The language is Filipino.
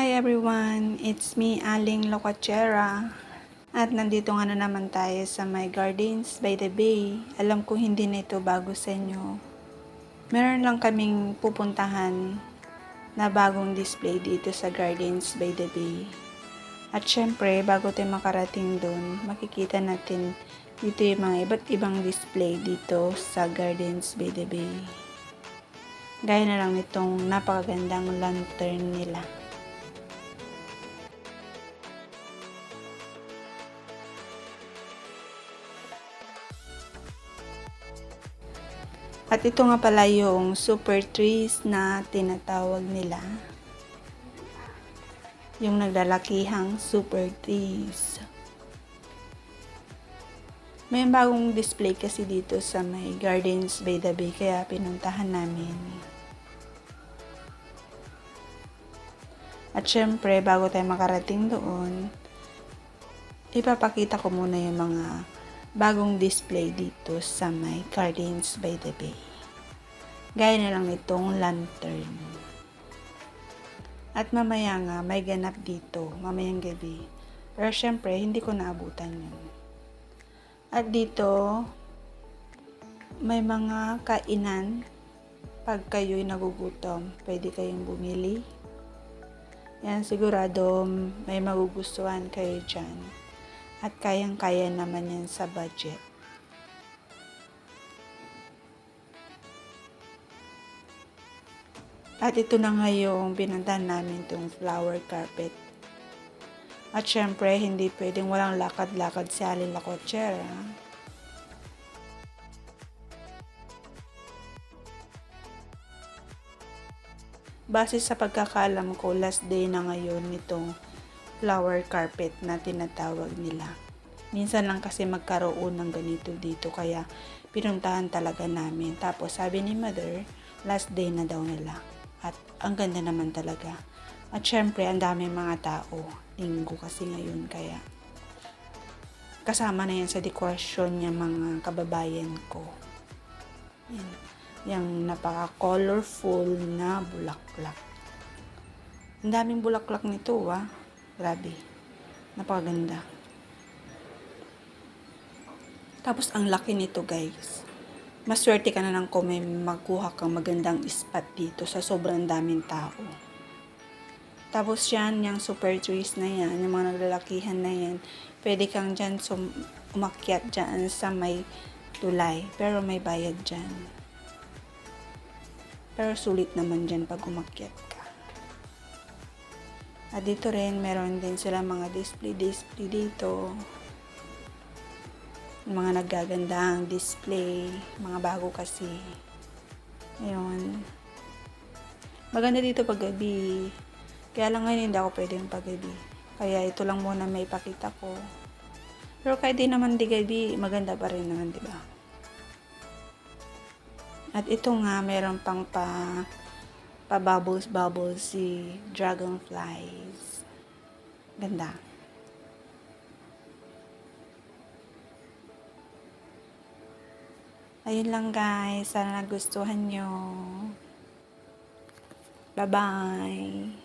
Hi everyone, it's me Aling Locachera at nandito nga na naman tayo sa my Gardens by the Bay. Alam ko hindi na ito bago sa inyo. Meron lang kaming pupuntahan na bagong display dito sa Gardens by the Bay. At syempre, bago tayo makarating doon, makikita natin dito yung mga iba't ibang display dito sa Gardens by the Bay. Gaya na lang nitong napakagandang lantern nila. At ito nga pala yung super trees na tinatawag nila. Yung naglalakihang super trees. May bagong display kasi dito sa may Gardens by the Bay kaya pinuntahan namin. At syempre, bago tayo makarating doon, ipapakita ko muna yung mga bagong display dito sa may Gardens by the Bay. Gaya na lang itong lantern. At mamaya nga, may ganap dito, mamayang gabi. Pero syempre, hindi ko naabutan yun. At dito, may mga kainan. Pag kayo'y nagugutom, pwede kayong bumili. Yan, sigurado may magugustuhan kayo dyan. At kayang-kaya naman yan sa budget. At ito na nga yung pinuntahan namin itong flower carpet. At syempre, hindi pwedeng walang lakad-lakad si Aling Locachera. Base sa pagkakaalam ko, last day na ngayon nitong flower carpet na tinatawag nila. Minsan lang kasi magkaroon ng ganito dito kaya pinuntahan talaga namin. Tapos sabi ni mother, last day na daw nila. At ang ganda naman talaga. At syempre, ang daming mga tao. Linggo kasi ngayon kaya kasama na yan sa dekorasyon niya mga kababayan ko. Yan. Yung napaka-colorful na bulaklak. Ang daming bulaklak nito Grabe. Napakaganda. Tapos ang laki nito guys. Maswerte ka na lang kung may magkuha kang magandang spot dito sa sobrang daming tao. Tapos yan, yung super trees na yan, yung mga naglalakihan na yan, pwede kang dyan umakyat dyan sa may tulay. Pero may bayad dyan. Pero sulit naman dyan pag umakyat ka. At dito rin, meron din sila mga display dito. Mga naggagandang display, mga bago kasi. Ayun. Maganda dito pag gabi. Kaya lang ngayon hindi ako pwedeng pag gabi. Kaya ito lang muna may ipakita ko. Pero kahit di naman di gabi, maganda pa rin naman, di ba? At ito nga, meron pang pa-bubbles si dragonflies. Ganda. Ayun lang guys, sana nagustuhan nyo. Bye-bye!